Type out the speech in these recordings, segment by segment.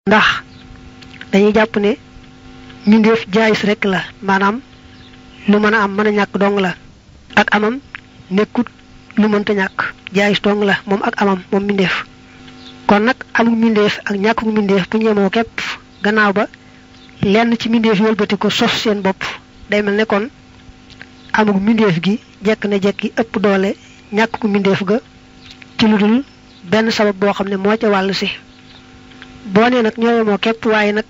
ndax dañuy jàpp ne mindeef jaayis rek la maanaam lu mën a am mën a ñàkk dong la ak amam nekkut lu mënta ñàkk jaayis dong la moom ak amam moom mindeef kon nag amul mindeef ak ñàkkul mindeef bu ñemoo képp gannaaw ba lenn ci mindeef yi wëlbati ko sos seen bopp day mel ne kon amul mindeef gi jekk na jekki ëpp doole ñàkk ku mindeef ga ci lu dul benn sabab boo xam ne moo ca wàll si boo nee nag ñoo yemoo képp waaye nag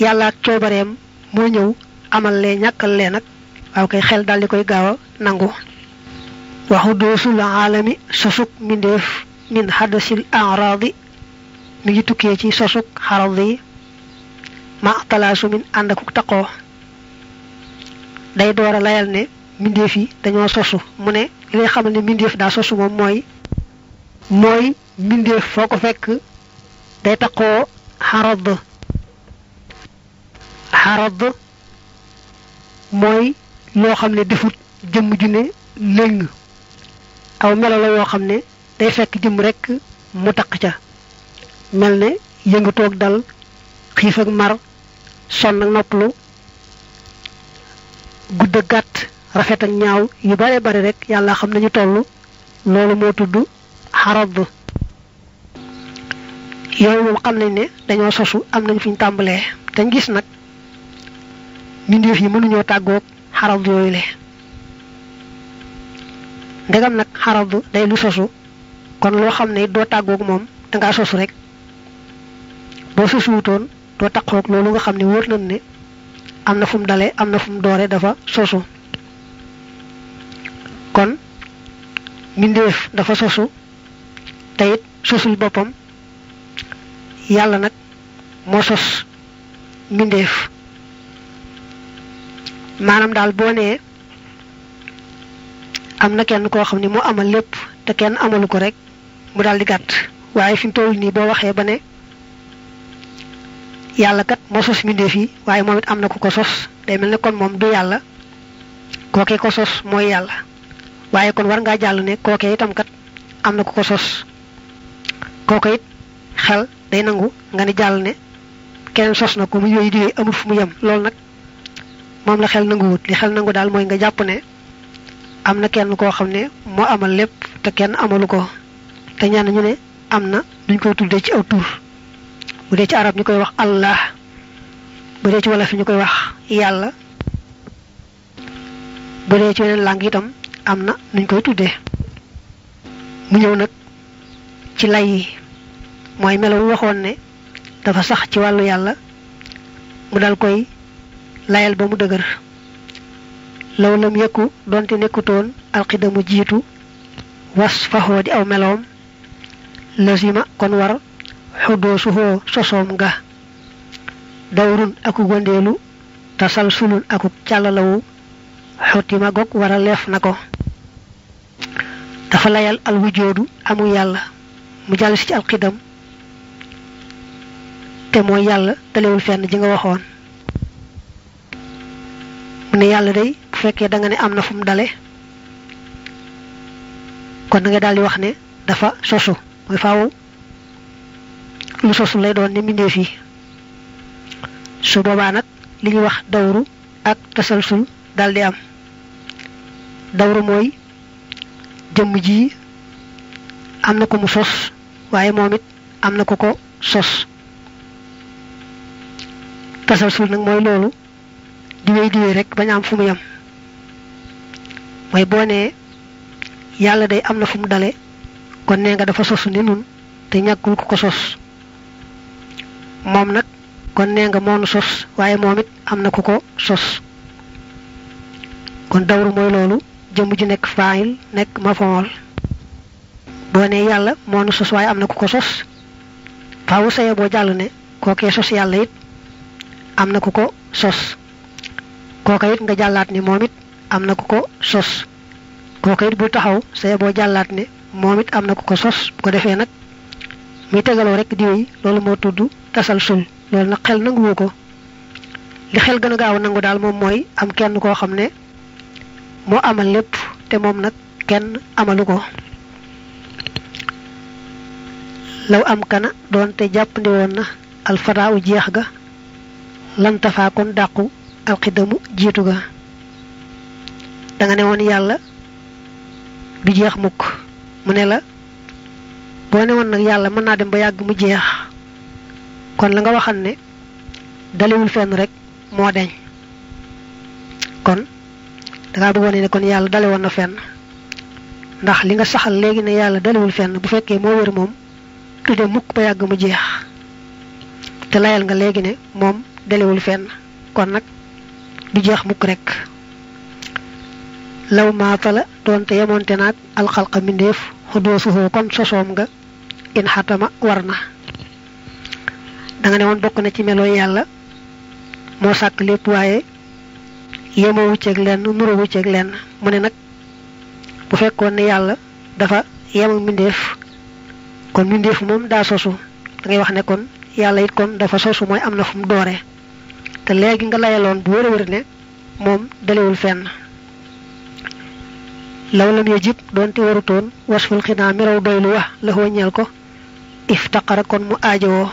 yàlla ak coobareem moo ñëw amal lee ñàkkal lee nag waaw kay xel daal di koy gaaw a nangu waxu doosul aalami sosuk mindeef min hadasil aradi mi ngi tukkee ci sosuk xarad yi ma talaasu min ànd ak taqoo day door a layal ne mindeef yi dañoo sosu mu ne li lay xamal ne mindeef daa sosu moom mooy mindeef foo ko fekk day taqoo xarad mooy loo xam ne defut jëmm ju ne lëng aw melo la yoo xam ne day fekk jëmm rekk mu taq ca mel ne yëngu toog dal xiif ak mar sonn ak noppalu gudd ak gàtt rafet ak ñaaw yu bare bare rek yàlla xam nañu toll loolu moo tudd xarad yooyu moom xam nañ ne dañoo sosu am nañ fi ñu tàmbalee dañ gis nag mindeef yi mënuñoo tàggoog xarad yooyu le ndegam nag xarad day lu sosu kon loo xam ne doo tàggoog moom dangaa sosu rek boo sosuwutoon doo tàggoog loolu nga xam ne wóor nañ ne am na fu mu dale am na fu mu doore dafa sosu kon mindeef dafa sosu te it sosul boppam yàlla nag moo sos mindeef maanaam daal boo nee am na kenn koo xam ne moo amal lépp te kenn amalu ko rek mu daal di gàtt waaye fi mu toll nii boo waxee ba ne yàlla kat moo sos mindeef yi waaye moom it am na ku ko sos day mel ne kon moom du yàlla kookee ko sos mooy yàlla waaye kon war ngaa jàll ne kookee itam kat am na ku ko sos kooko it xel day nangu nga ne jàll ne keneen sos na ko mu yooyu di amul fu mu yem loolu nag moom la xel nanguwut li xel nangu daal mooy nga jàpp ne am na kenn koo xam ne moo amal lépp te kenn amalu ko te ñaan ñu ne am na duñ koy tuddee ci aw tur bu dee ci arab ñu koy wax allah bu dee ci wolof ñu koy wax yàlla bu dee ci yeneen langue itam am na nuñ koy tuddee mu ñëw nag ci lay yi mooy melo waxoon ne dafa sax ci wàllu yàlla mu dal koy layal ba mu dëgër law lam yëkku donte nekkutoon alxidamu jiitu was faxoo di aw meloom lazima kon war xuddoo suhoo sosoom nga dawrun aku wëndeelu tasalsulun aku càllalawu xotima gog war a leef na ko dafa layal al wujoodu amu yàlla mu jàll si ci alxidam te mooy yàlla dalewul fenn ji nga waxoon mu ne yàlla day bu fekkee da nga ne am na fu mu dale kon da nga daal di wax ne dafa sosu mooy faaw lu sosu lay doon ne mindeef yi su boobaa nag li ñuy wax dawru ak tasalsul daal di am dawru mooy jëmm ji am na ko mu sos waaye moom it am na ko ko sos tasalsul nag mooy loolu diwee rek bañ am fu mu yem mooy boo nee yàlla day am na fu mu dale kon nee nga dafa sosu ni nun te ñàkkul ku ko sos moom nag kon nee nga moonu sos waaye moom it am na ku ko sos kon dawru mooy loolu jëmm ji nekk faayil nekk mafool boo nee yàlla moonu sos waaye am na ku ko sos faawu saye boo jàll ne kookee sos yàlla it am na ku ko sos kooka it nga jàllaat ni moom it am na ku ko sos kooka it bu taxaw saye boo jàllaat ne moom it am na ku ko sos bu ko defee nag muy tegaloo rek diw yi loolu moo tudd tasalsul loolu nag xel nanguwu ko li xel gën a gaaw nangu daal moom mooy am kenn koo xam ne moo amal lépp te moom nag kenn amalu ko law am kana doonte jàppandi woon na alfadaaw jeex ga lan tafaa kon dàqu alxidamu jiitu ga da nga ne woon yàlla du jeex mukk mu ne la boo ne woon nag yàlla mën naa dem ba yàgg mu jeex kon la nga waxan ne dalewul fenn rek moo deñ kon dangaa bëggoon ne kon yàlla dale woon na fenn ndax li nga saxal léegi ne yàlla dalewul fenn bu fekkee moo wér moom du dem mukk ba yàgg mu jeex te layal nga léegi ne moom dalewul fenn kon nag du jeex mukk rek law maatala doonte yemoonte naag alxalqa mbindeef xudoosuhoo kon sosoom nga in xatama war na da nga ne woon bokk na ci melooy yàlla moo sàkk lépp waaye yemoo wucceeg lenn nuro wucceeg lenn mu ne nag bu fekkoon ne yàlla dafa yem ak mbindeef kon mbindeef moom daa sosu da ngay wax ne kon yàlla it kon dafa sosu mooy am na fu mu doore te léegi nga layaloon bu wér a wér ne moom dalewul fenn law lam yajib doonte warutoon wasful xinaa meraw doylu wax la ñeel ko iftaqara kon mu aajowoo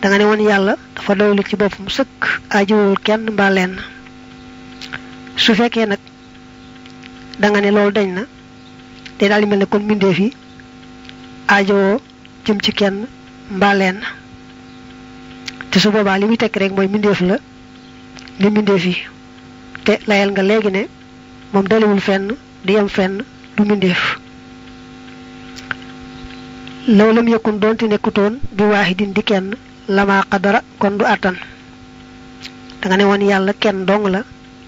da nga ne woon yàlla dafa doylu ci boppam sëkk aajowul kenn mbaa lenn su fekkee nag da nga ne loolu dañ na te daal di mel ne kon mbindeef yi aajowoo jëm ci kenn mbaa lenn te su boobaa li muy tekk rek mooy mbindeef la li mbindeef yi te layal nga léegi ne moom dalewul fenn di yem fenn du mbindeef law lam yëkkun doonte nekkutoon bi waahidin di kenn lama qadara kon du àttan da nga ne woon yàlla kenn dong la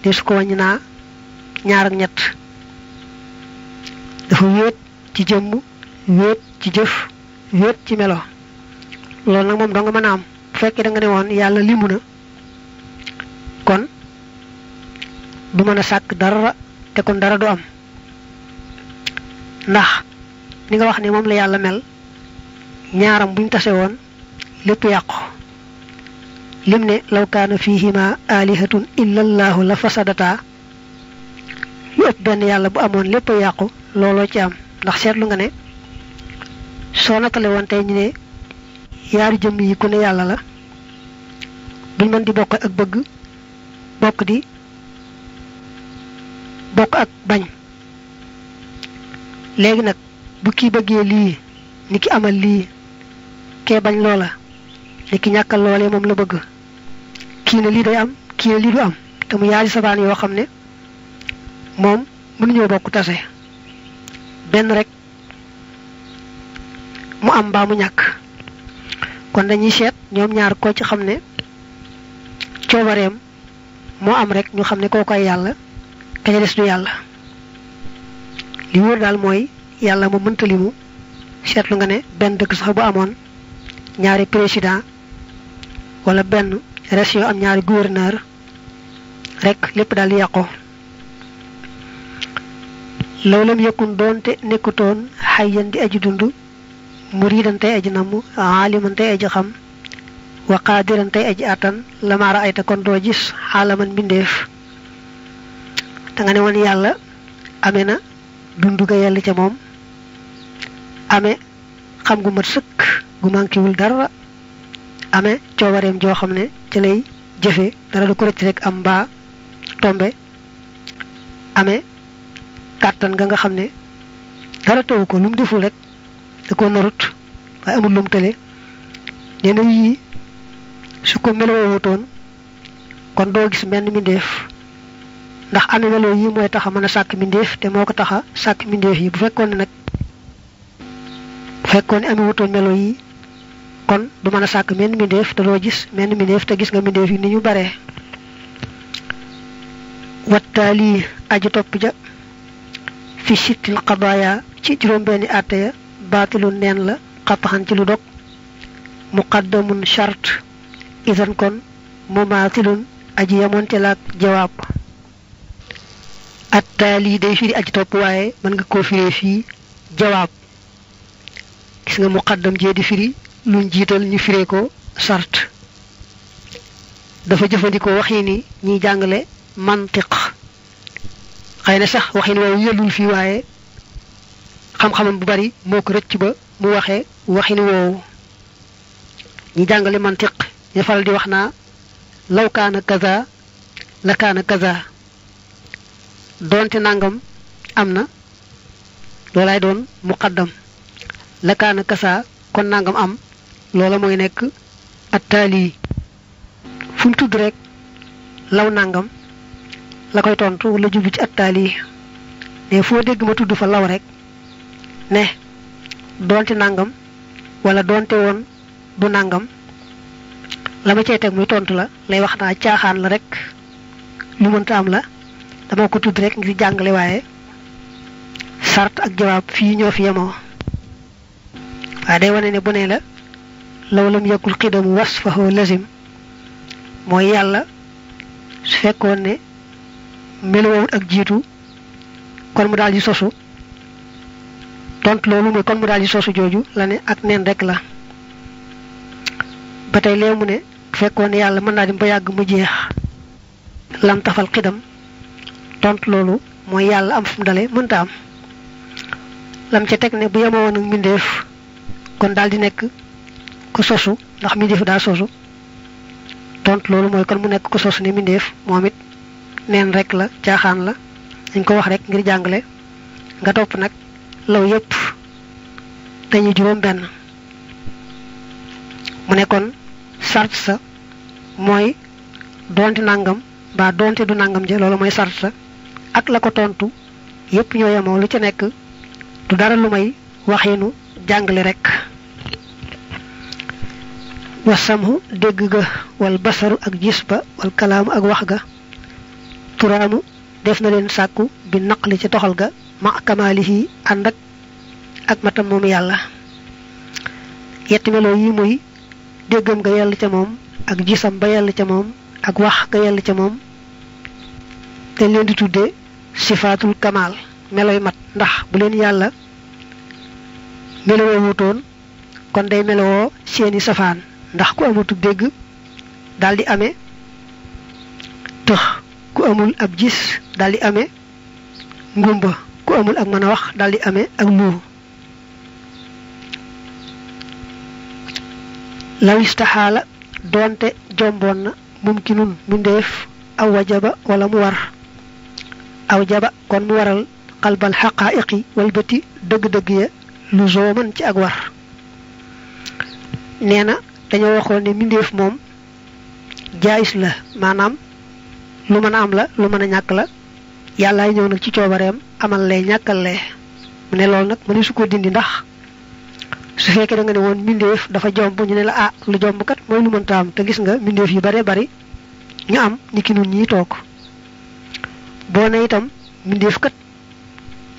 de su ko wàññi naa ñaar ak ñett dafa wéet ci jëmm wéet ci jëf wéet ci melo loolu nag moom dong mën a am bu fekkee da nga ne woon yàlla limu na kon du mën a sàkk dara te kon dara du am ndax ni nga wax ne moom la yàlla mel ñaaram buñ tase woon lépp yàqu lim ne law kaana fihima alihatun illa allahu la fasadata yu ëpp benn yàlla bu amoon lépp yàqu looloo ci am ndax seetlu nga ne soo natale woon tey ñu ne yaari jëmm yi ku ne yàlla la duñ mën di bokk ak bëgg bokk ak bañ léegi nag bu kii bëggee lii ni ki amal lii kee bañ loola ni ki ñàkkal loolee moom la bëgg kii ne lii day am kii ne lii du am te mu yaari sabaan yoo xam ne moom mënuñoo bokk tase benn rek mu am mbaa mu ñàkk kon dañuy seet ñoom ñaar ko ci xam ne coobareem moo am rek ñu xam ne koo koy yàlla kaña des du yàlla li wóor daal mooy yàlla mu mënta limu seetlu nga ne benn dëkk sax bu amoon ñaari président wala benn région am ñaari gouverneur rek lépp daal di yàqu loolam yëkkun doonte nekkutoon xayyan di aji dund muridan tey aji namm aaliman tey aji xam wa qaadiran tey aji àttan lamaara ayta kon doo gis xaalaman mbindeef da nga ne woon yàlla amee na dund ga yell ca moom amee xam gu mat sëkk gu mankiwul dara amee coobareem joo xam ne ci lay jëfe dara du ko rëcc rek am mbaa tombe amee kàttan ga nga xam ne dara tawu ko lu mu deful rek da ko norut waaye amul lu mu tële nee na yii su ko meloo wutoon kon doo gis menn mbindeef ndax amee meloo yi mooy tax a mën a sàkk mbindeef te moo ko tax a sàkk mbindeef yi bu fekkoon ne amee wutoon meloo yi kon du mën a sàkk menn mbindeef te doo gis menn mbindeef te gis nga mbindeef yi ni ñu bare wattaali aji topp ja fi sittil qadaaya ci juróom benni àtte ya baatilu neen la xapaxan ci lu dog muqaddamun shart isan kon mumaatilun aji yamonte laak jawaab attaali day firi aji topp waaye mën nga koo firee fii jawaab gis nga muqaddam jee di firi luñ jiital ñu firee ko shart dafa jëfandikoo waxi ni ñiy jàngale mantiq xëy na sax waxin woowu yëllul fii waaye xam-xamam bu bari moo ko rëcc ba mu waxee waxin woowu ñi jàngale mantiq ñu faral di wax naa law kaana kaza la kaana kaza doonte nangam am na loolaay doon muqaddam la kaana kaza kon nangam am loola mooy nekk attaali fu mu tudd rek law nangam la koy tontu wala jublu ci attaali ne foo dégg ma tudd fa law rek ne doonte nangam wala doonte woon du nangam la ma cey teg muy tontu la lay wax naa caaxaan la rek lu mënta am la dama ko tudd rek ngir jàngale waaye sart ak jawaab fii ñoo fi yemoo waaye day wane ne bu ne la law lam yakul xidamu wasfahu lazim mooy yàlla su fekkoon ne melowut ak jiitu kon mu daal di sosu tontu loolu mooy kon mu daal di sosu jooju la ne ak neen rek la ba tey lee mu ne fekkoon ne yàlla mën naa dem ba yàgg mu jeex lam tafal xidam tontu loolu mooy yàlla am fu mu dale mënta am lam ca teg ne bu yemoo woon ak mbindeef kon daal di nekk ku sosu ndax mbindeef daa sosu tontu loolu mooy kon mu nekk ku sosu ne mbindeef moom it neen rek la caaxaan la dañ ko wax rek ngir jàngale nga topp nag law yépp dañuy juróom benn mu ne kon sart sa mooy doonte nangam ba doonte du nangam je loolu mooy sart sa ak la ko tontu yépp ñoo yemoo lu ca nekk du dara lu may waxinu jàngale rek wasamhu dégg ga wal basaru ak gis ba wal kalaamu ak wax ga turaamu def na leen sàkku bi naqli ci toxal ga ma kamaalihi ànd ak matam moom yàlla yetti meloo yi muy déggam ga yàlla ca moom ak gisam ba yàlla ca moom ak wax ga yàlla ca moom te leen di tudde sifaatul kamaal meloy mat ndax bu leen yàlla melowoo wutoon kon day melowoo seeni safaan ndax ku amatu dégg daldi amee tëx ku amul ab gis daldi amee ngumba ku amul ak mën a wax daldi amee ak luur law istaxaala doonte jomboon na mumkinun mindeef aw wajaba wala mu war aw jaba kon mu waral xalbal xaqaa'iqi walbati dëgg-dëgg ya lu zooman ci ak war nee na dañoo waxoon ne mindeef moom jaayis la maanaam lu mën a am la lu mën a ñàkk la yàllaay ñëw nag ci coobareem amal lee ñàkkal lee mu ne loolu nag mënu su ko dindi ndax su fekkee da nga ne woon mindeef dafa jomb ñu ne la ah lu jomb kat mooy lu mënta am te gis nga mindeef yu bare bari ñu am ni ki nun ñii toog boo ne itam mindeef kat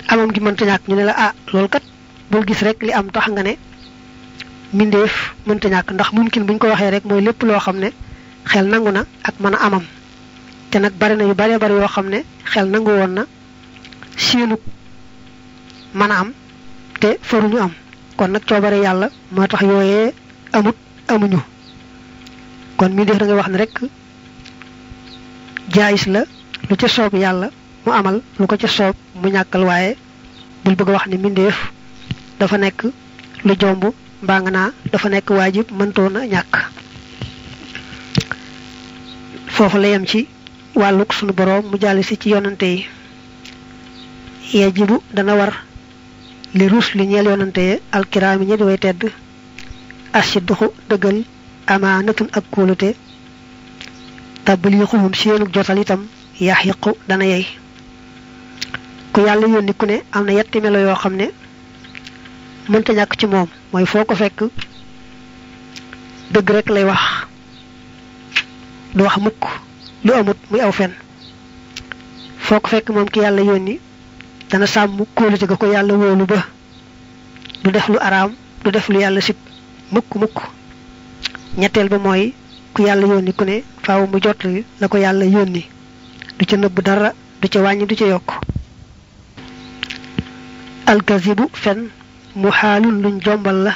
amam gi mënta ñàkk ñu ne la ah loolu kat bul gis rek li am tax nga ne mindeef mënta ñàkk ndax mumkin buñ ko waxee rek mooy lépp loo xam ne xel nangu na ak mën a amam te nag bari na yu bare bari yoo xam ne xel nangu woon na seenu mën a am te faruñu am kon nag coobare yàlla moo tax yooyee amuñu kon mindeef da ngay wax ne rek jaayis la lu ca soob yàlla mu amal lu ko ca soob mu ñàkkal waaye bul bëgg a wax ne mindeef dafa nekk lu jomb mbaa nga naa dafa nekk waajib mëntoon a ñàkk foofu la yem ci wàlluk sunu boroom mu jàll si ci yonante yi yajibu dana war li rus li ñeel yonante yi alkiraami ñi di way tedd asidduxu dëggal amaanatun ak kóolute tabliixuhum seenug jotal itam yaxiqu dana yey ku yàlla yónni ku ne am na yetti melo yoo xam ne mënta ñàkk ci moom mooy foo ko fekk dëgg rek lay wax du wax mukk lu amut muy aw fen foo ko fekk moom ki yàlla yónni dana sàmm kóolute ga ko yàlla wóolu ba du def lu araam du def lu yàlla sib mukk ñetteel ba mooy ku yàlla yónni ku ne faaw mu jot la ko yàlla yónni du ca nëbb dara du ca wàññi du ca yokk alkazibu fen mu xaalun luñ jombal la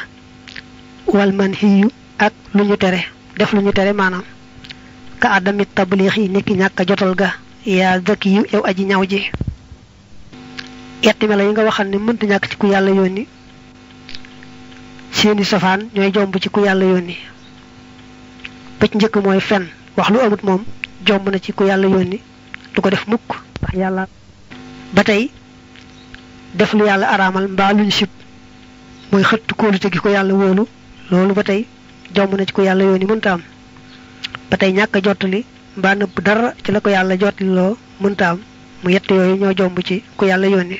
wal manhiyu ak lu ñu tere def lu ñu tere maanaam ka adamit tabliix yi nekki ñàkk a jotal ga yaa zaki yu yow aji ñaw ji yetti melo yi nga waxal ne mënta ñàkk ci ku yàlla yónni seeni safaan ñooy jomb ci ku yàlla yónni ba ci njëkk mooy fen wax lu amut moom jomb na ci ku yàlla yónni du ko def mukk ndax yàlla ba tey def lu yàlla araamal mbaa luñ sib mooy xëtt kóolute gi ko yàlla wóolu loolu ba tey jomb na ci ku yàlla yónni mënta am ba tey ñàkk a jottali mbaa nëbb dara ci la ko yàlla jottali loo mënta am mu yett yooyu ñoo jomb ci ku yàlla yónni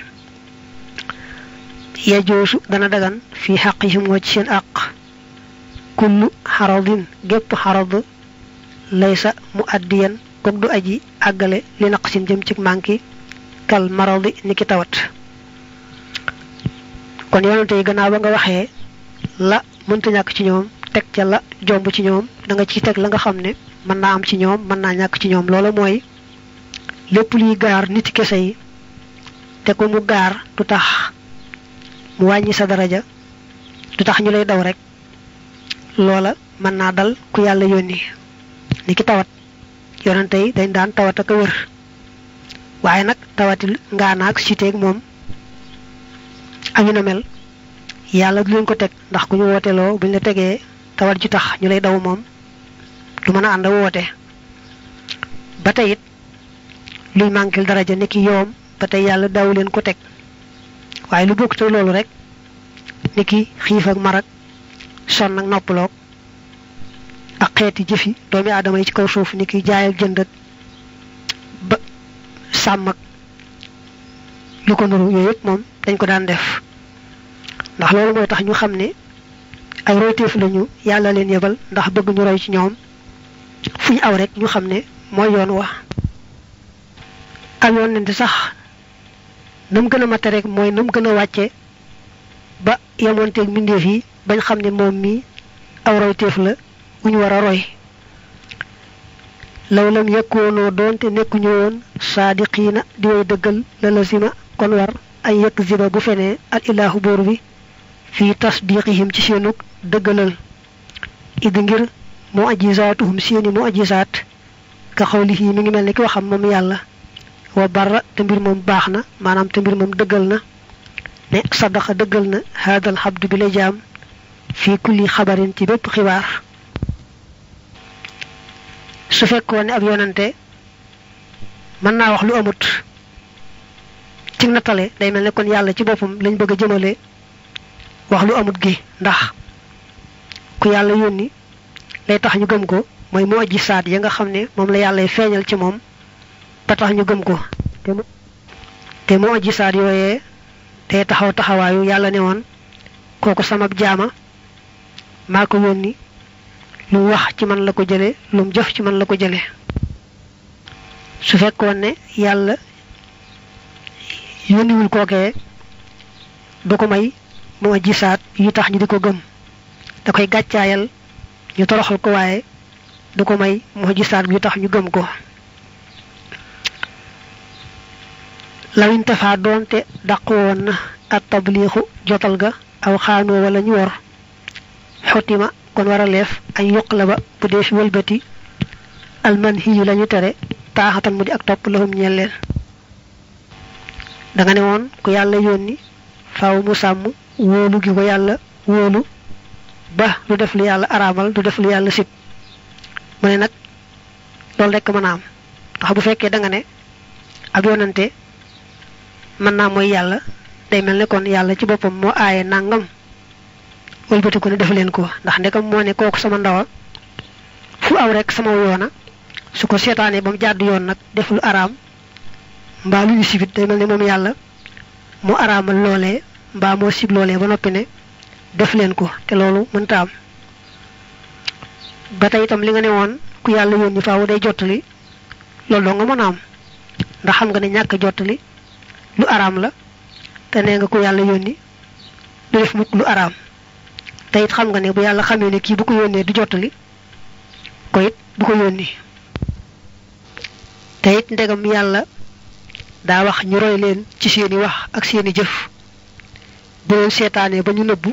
yajoosu dana dagan fii xaqihim moo ci seen àq kullu xaradin gépp xarad laysa mu addiyan kook du aji àggale li naqsin jëm ci manki kal maradi ni ki tawat kon yonante yi gannaaw ba nga waxee la mënta ñàkk ci ñoom teg ca la jomb ci ñoom da nga ci teg la nga xam ne mën naa am ci ñoom mën naa ñàkk ci ñoom loola mooy lépp luy gaar nit kese yi te ko mu gaar du tax mu wàññi sa daraja du tax ñu lay daw rek loola mën naa dal ku yàlla yónni ni ki tawat yonante yi dañ daan tawat ak a wër waaye nag tawatil ngaanaak siteeg moom ak yu na mel yàlla du leen ko teg ndax ku ñu wooteloo buñ la tegee tawat ju tax ñu lay daw moom du mën a ànd woote ba tey it luy mànkil daraja ni ki yoom ba tey yàlla daw leen ko teg waaye lu bokk te loolu rek ni ki xiif ak marak sonn ak noppaloog ak xeeti jëfi doomi aadama yi ci kaw suuf ni ki jaay ak jënd ak ba sàmm ak lu ko nuru yooyu yëpp moom dañ ko daan def ndax loolu mooy tax ñu xam ne ay royteef lañu yàlla leen yebal ndax bëgg ñu roy ci ñoom fu ñu aw rek ñu xam ne mooy yoon wa am yoon nen di sax nam gën a mate rek mooy nam gën a wàcce ba yemoonteeg mbindeef yi bañ xam ne moom mi aw royteef la wu ñu war a roy law lam yekkoonoo doonte nekkuñu woon saadiqiina di way dëggal la lazima kon war ay yekk ziba bu fenee al ilaahu bóor bi fii tasdiqihim ci seenug dëggalal idi ngir mu ajisaatuhum seeni mu ajisaat ka xawlihi mi ngi mel ni ki waxam moom yàlla wa barra te mbir moom baax na maanaam te mbir moom dëggal na ne sadaqa dëggal na haadal xabdu bi la jaam fii kulli xabarin ci bépp xibaar su fekkoon ne ab yonante mën naa wax lu amut ci nattale day mel ne kon yàlla ci boppam lañ bëgg a jëmale wax lu amut gi ndax ku yàlla yónni lay tax ñu gëm ko mooy mu aji saat ya nga xam ne moom la yàlla feeñal ci moom ba tax ñu gëm ko te mu aji saat yooyee te taxaw taxawaayu yàlla ne woon kooku sama jaama maa ko yónni lu wax ci man la ko jële lu mu jëf ci man la ko jële su fekkoon ne yàlla yónniwul kookee du ko may mu aji saat yu tax ñu di ko gëm da koy gàccaayal ñu toroxal ko waaye du ko may mu aji saat yu tax ñu gëm ko lawin tafaa doonte dàq woon na at tabliixu jotal ga aw xaanoo wala ñu wor xotima kon war a leef ay yuq la ba bu dee fi wëlbati alman hiyu lañu tere taaxatan mu di ak topp lahum ñeel leen da nga ne woon ku yàlla yónni faaw mu sàmm wóolu gi ko yàlla wóolu ba du def lu yàlla araamal du def lu yàlla sib mu ne nag loolu rekk mën a am ndax bu fekkee da nga ne ab yonante mën naa mooy yàlla day mel ne kon yàlla ci boppam moo aaye nangam wëlbati ko ne def leen ko ndax ndekam moo ne kooku sama ndawa fu aw rek sama yoona su ko seetaanee ba mu jàdd yoon nag def lu araam mbaa lu ñu sibit day mel ne moom yàlla moo araamal loolee mbaa moo sib loolee ba noppi ne def leen ko te loolu mënta am ba tey itam li nga ne woon ku yàlla yónni faaw day jottali loolu doo nga mën a am ndax xam nga ne ñàkk jottali lu araam la te nee nga ku yàlla yónni du def mukk lu araam te it xam nga ne bu yàlla xamee ne kii bu ko yónnee du jottali ko it du ko yónni te it ndegam yàlla daa wax ñu roy leen ci seeni wax ak seeni jëf bu leen seetaanee ba ñu nëbbu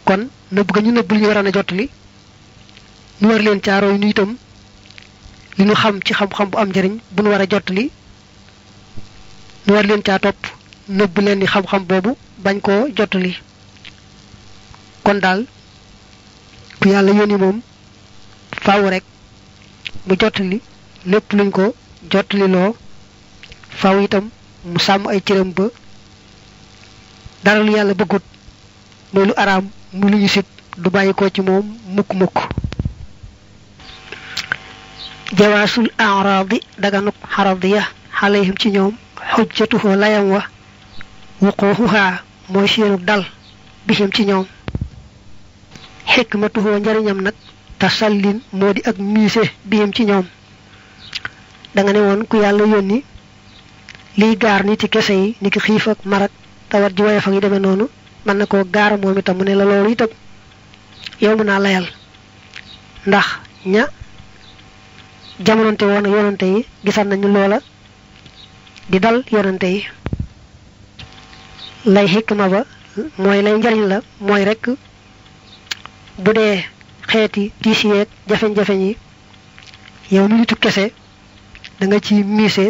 kon nëbb ga ñu nëbb li ñu war a jottali ñu war leen caa roy nu itam li ñu xam ci xam-xam bu am njëriñ bu ñu war a jottali ñu war leen caa topp nëbb leen ni xam-xam boobu bañ koo jottali kon daal ku yàlla yónni moom faaw rek mu jottali lépp luñ ko jottali loo faaw itam mu sàmm ay cëram ba dara lu yàlla bëggut mooy lu araam mu lu ñu sib du bàyyi ko ci moom mukk-mukk jawaasul araadi daganuk xaradiya xalayhim ci ñoom xujjatuhu layam wa wuquuxuhaa mooy seenuk dal bihim ci ñoom xikmatuhu njariñam nag tasallin moo di ak miise bihim ci ñoom da nga ne woon ku yàlla yónni liy gaar ni ci kese yi ni ki xiif ak marak tawat ji woyof ak yi demee noonu mën na koo gaara moom itam mu ne la loolu itam yow mën naa layal ndax ña jamononte woon ak yonante yi gisal nañu loola di dal yonante yi lay xikma ba mooy lay njariñ la mooy rek bu dee xeeti tiis yeeg jafeñ-jafeñ yi yow mi nitu kese da nga ci miise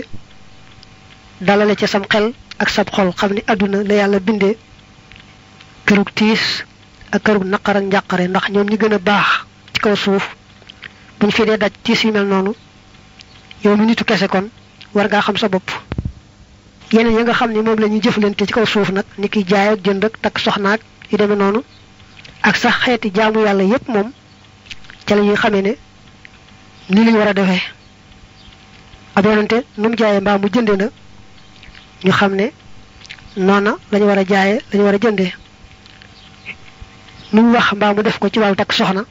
dalale ca sam xel ak sab xol xam ni àdduna la yàlla bindee kërug tiis ak kërug naqar ak njàqare ndax ñoom ñi gën a baax ci kaw suuf buñ fi dee daj tiis yu mel noonu yow mi nitu kese kon war ngaa xam sa bopp yeneen ya nga xam ne moom la ñuy jëflante ci kaw suuf nag ni ki jaay ak jënd ak takk soxnaak yu demee noonu ak sax xeeti jaamu yàlla yépp moom ca la ñuy xamee ne ni lañ war a defee ab yonante nu mu jaayee mbaa mu jënde na ñu xam ne noona lañu war a jaayee lañu war a jëndee nu mu wax mbaa mu def ko ci wàllu takk soxna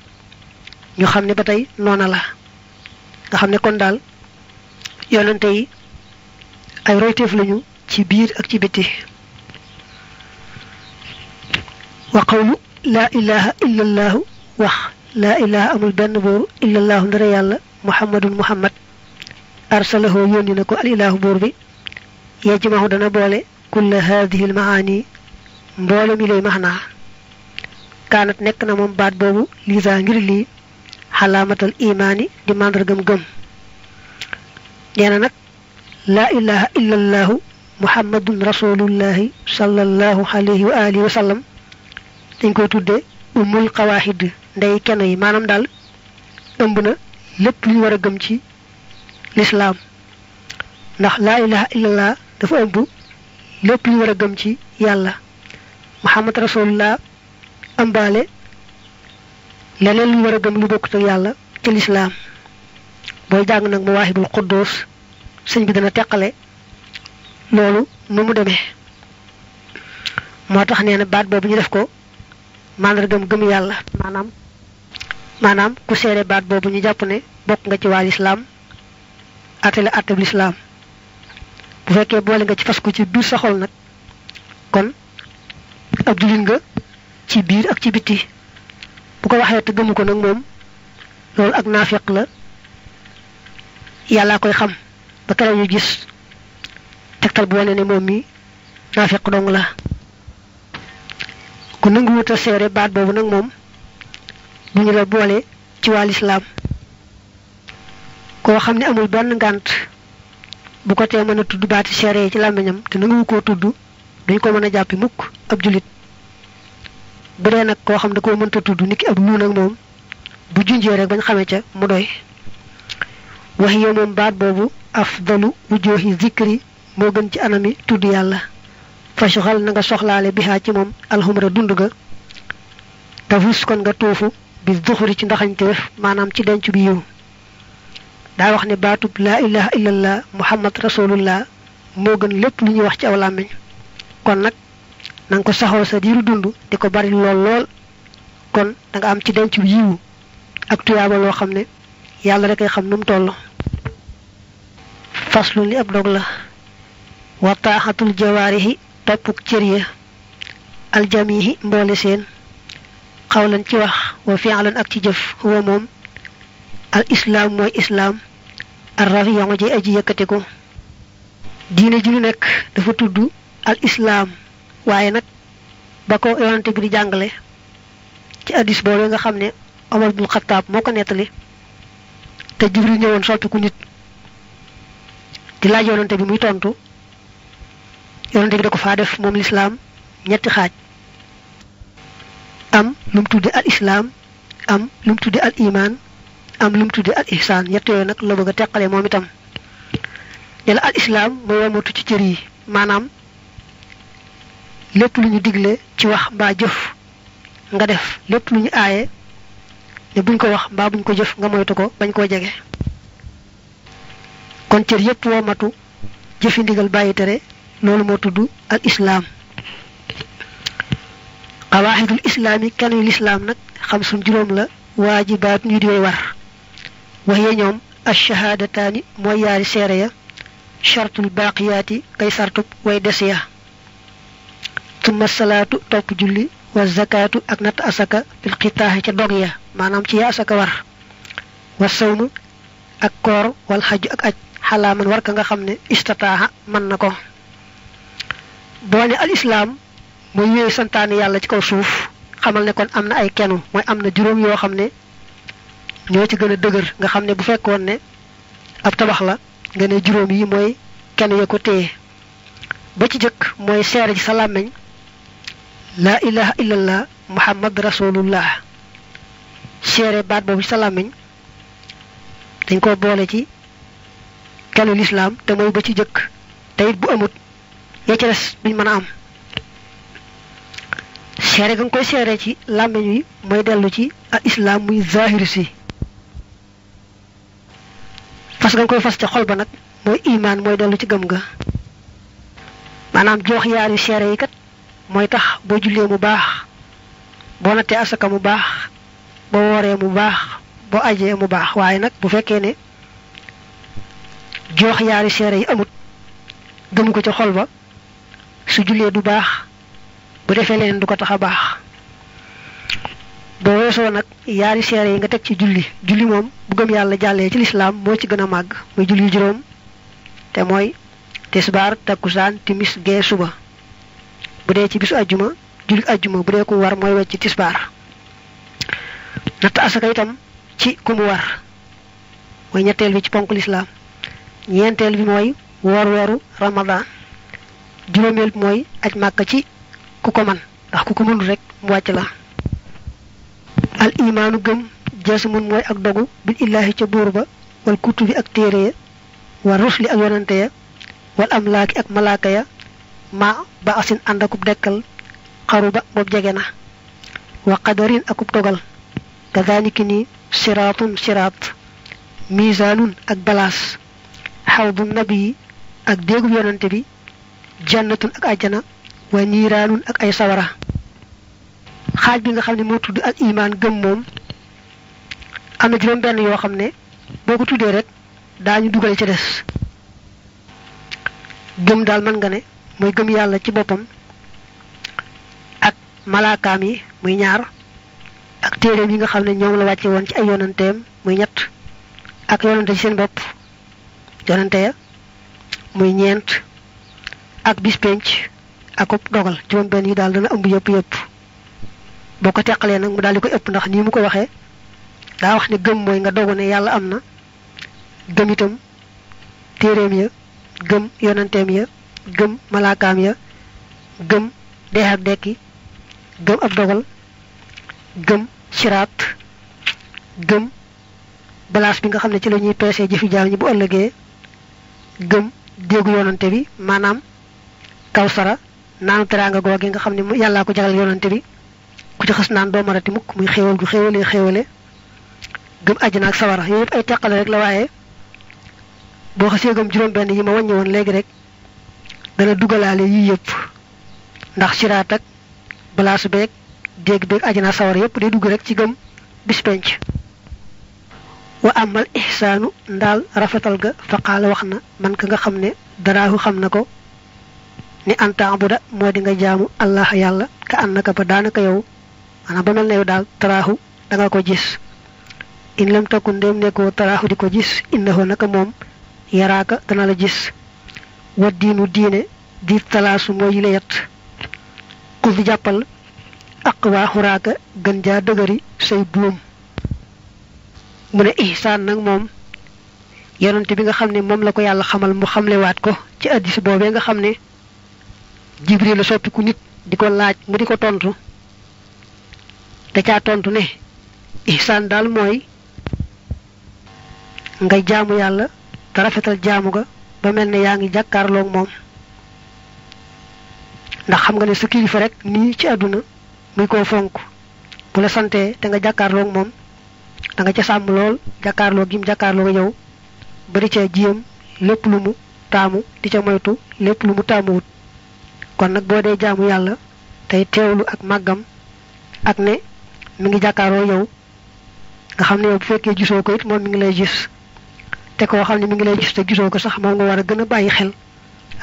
ñu xam ne ba tey noona la nga xam ne kon daal yonante yi ay royteef lañu ci biir ak ci biti wa qawlu laa ilaha illa allaahu wax laa ilaha amul benn booru illa allaahu ndara yàlla muhammadun muhammad arsalahu yónni na ko al ilahu buur bi yejmahu dana boole kulla haadihi al maani mboole mi lay maxnaa kaanat nekk na moom baat boobu lisa ngir lii xalaamatal imaani di màndargam gëm nee na nag laa ilaha illa allaahu muhammadun rasulullahi sallallahu alayhi wa alihi wa sallam dañ koy tudde umul qawaahid ndey kenn yi maanaam daal ëmb na lépp lu ñu war a gëm ci lislaam ndax laa ilaha illallah dafa ëmb lépp lu ñu war a gëm ci yàlla muhammad rasulullah ëmbaale leneen lu ñu war a gëm lu bokkut ak yàlla ci lislaam booy jàng nag mawaahibul quddus sëñ bi dana teqale loolu nu mu demee moo tax nee na baat boobu ñu def ko màndargam gëm yàlla maanaam ku seere baat boobu ñu jàpp ne bokk nga ci waa lislaam atele ateb lislaam bu fekkee boole nga ci fas ko ci biir sa xol nag kon ab jullit nga ci biir ak ci biti bu ko waxee te gëmu ko nag moom loolu ak naafiq la yàllaa koy xam ba keroog ñu gis tegtal bu wane ne moom mi naafiq dong la ku nanguwut a seere baat boobu nag moom bu ñu la boole ci waa lislaam koo xam ne amul benn ngànt bu ko tee mën a tudd baati seere yi ci làmmiñam te nanguwu koo tudd duñ ko mën a jàppi mukk ab julit bu dee nag koo xam da koo mënta tudd niki ab lu nag moom bu junjee rek bañ xamee ca mu doy wax yow moom baat boobu afdalu wujuhi zikri moo gën ci anami tudd yàlla fashxal na nga soxlaale bihaa ci moom alxumra dund ga tafus kon nga tuufu bi duxuri ci ndaxañteef maanaam ci denc bi yiw daa wax ne baatub laa ilaha illallah muhammad rasulullah moo gën lépp lu ñuy wax ci aw làmmiñ kon nag na nga ko saxoo sa diiru dund di ko bari lool lool kon da nga am ci denc bi yiw ak tuyaaba loo xam ne yàlla rek ay xam nu mu toll faslu li ab dog la wa taaxatul jawaarihi toppuk cër ya aljamihi mboole seen xawlan ci wax wa fi'lan ak ci jëf huwa moom al islaam mooy islaam ar rafi'u ji aji yëkkatiku diine ji lu nekk dafa tudd al islaam waaye nag ba ko yonante bi di jàngale ci addis boobu nga xam ne Omar ibn Khattab moo ko nettali te Jibril ñëwoon soppiku nit di laaj yonante bi muy tontu yonante bi da ko faa def moom lislaam ñetti xaaj am lu mu tudde al islaam am lu mu tudde al iman am lum tudde al ihsan ñett yooyu nag la bëgg a teqale moom itam yàlla al islam mooy wamatu ci cër yi maanaam lépp lu ñu digle ci wax mbaa jëf nga def lépp lu ñu aaye ne buñ ko wax mbaa buñ ko jëf nga moytu ko bañ koo jege kon cër yépp wamatu jëfi ndigal bàyyi tere loolu moo tudd al islam qawaahidul islaami kanu lislaam nag xam suñ juróom la waajibaat ñu di way war waxye ñoom ash-shahaadataani mooy yaari seere ya shartul baaqiyaati kay sartub way des ya tumma salaatu topp julli wa zakaatu ak natt asaka fil xitaaxi ca dog ya maanaam ci ya asaka war wa sawmu ak koor wal xaju ak aj xalaaman war ka nga xam ne istataaxa mën na ko boo ne al islaam mooy wéy santaane yàlla ci kaw suuf xamal ne kon am na ay kenu mooy am na juróom yoo xam ne ñoo ci gën a dëgër nga xam ne bu fekkoon ne ab tabax la nga ne juróom yi mooy kenn ya ko téye ba ci jëkk mooy seere ci sa làmmiñ laa ilaha illallah muhammad rasulullah seere baat boobu ci sa làmmiñ dañ ko boole ci kenu lislaam te mooy ba ci jëkk te it bu amut ya ci des duñ mën a am seere ga nga koy seere ci làmmiñ wi mooy dellu ci al islam muy zahir si fas nga koy fas ca xol ba nag mooy iman mooy dellu ci gëm ga maanaam jox yaari seere yi kat mooy tax boo jullee mu baax boo nattee asaka mu baax boo wooree mu baax boo ajee mu baax waaye nag bu fekkee ne jox yaari seere yi amut gëm ko ca xol ba su jullee du baax bu defee leneen du ko tax a baax boo weesoo nag yaari seere yi nga teg ci julli moom bu gëm yàlla jàllee ci lislaam moo ci gën a màgg muy julli juróom te mooy tisbaar takkusaan timis gee suba bu dee ci bisu ajjuma julli ajjuma bu dee ku war mooy wecc tisbaar natt asaka itam ci ku mu war mooy ñetteel bi ci ponk lislaam ñeenteel bi mooy woor weeru ramadan juróomeel bi mooy aj màkka ci ku ko man ndax ku ko mënul rek mu wàcc la al imaanu gëm jasmun mooy ak dogu bil illaahi ca buur ba wal kutubi ak téere ya wal rusli ak yonante ya wal amlaaki ak malaaka ya ma ba asin ànd akub dekkal xaru ba boobu jege na wa qadarin akub dogal kazaniki ni siraatun siraat misaanun ak balaas xawdu nabi ak déegub yonante bi jannatun ak àjjana wa niiraanun ak ay sawara xaaj bi nga xam ne moo tudd al iman gëm moom am na juróom benn yoo xam ne boo ko tuddee rek daañu dugale ca des gëm daal mën nga ne mooy gëm yàlla ci boppam ak malaakaam yi muy ñaar ak téeréem yi nga xam ne ñoom la wàcce woon ci ay yonanteem muy ñett ak yonante ci seen bopp yonante ya muy ñeent ak bis penc akub dogal juróom benn yi daal dana ëmb yëpp boo ko teqalee nag mu daal di koy ëpp ndax nii mu ko waxee daa wax ne gëm mooy nga dogu ne yàlla am na gëm itam téeréem ya gëm yonanteem ya gëm malaakaam ya gëm deex ak dekki gëm ab dogal gëm siraat gëm balaas bi nga xam ne ci la ñuy peesee jëfi jaam ñi bu ëllëgee gëm déggu yonante bi maanaam kawsara naanu teraanga googi nga xam ne yàllaa ko jagal yonante bi ku ci xës naan doo marati mukk muy xéewal gu xéewale gëm àjjana ak sawara yooyu yëpp ay teqale rek la waaye boo xasee gëm juróom benn yi ma wàññi woon léegi rek dana dugalaale yii yëpp ndax siraat ak balaasu beeg dégg beeg àjjana ak sawara yëpp day dugg rek ci gëm bis penc wa amal ihsaanu ndaal rafetal ga faqaala wax na man ka nga xam ne daraahu xam na ko ni anta abuda moo di nga jaamu allah yàlla ka annaka ba daanaka yow maanaam ba mel ne yow daal taraahu da nga ko gis in lam takun ndéem nekkoo taraahu di ko gis innahu naka moom yaraaka dana la gis wa diinu diine di talaasu moo yi la yet xus di jàppal aqwa xuraaka gën jaa dëgëri say buum mu ne ihsaan nag moom yonante bi nga xam ne moom la ko yàlla xamal mu xamlewaat ko ci addis boobee nga xam ne jibril la soppiku nit di ko laaj mu di ko tontu da caa tontu ne ihsaan daal mooy ngay jaamu yàlla te rafetal jaamu ga ba mel ne yaa ngi jàkkaarloog moom ndax xam nga ne sa kilifa rek nii ci àdduna muy koo fonk bu la santee te nga jàkkaarloog moom da nga ca sàmm lool jàkkaarloog gim jàkkaarloog yow bari ca jiyam lépp lu mu taamu di ca moytu lépp lu mu taamuwut kon nag boo dee jaamu yàlla tey teewlu ak màggam ak ne mi ngi jàkkaaroo yow nga xam ne yow bu fekkee gisoo ko it moom mi ngi lay gis te koo xam ne mi ngi lay gis te gisoo ko sax moom nga war a gën a bàyyi xel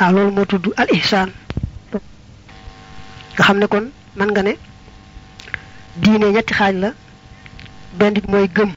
waaw loolu moo tudd al ihsaan nga xam ne kon man nga ne diine ñetti xaaj la benn bi mooy gëm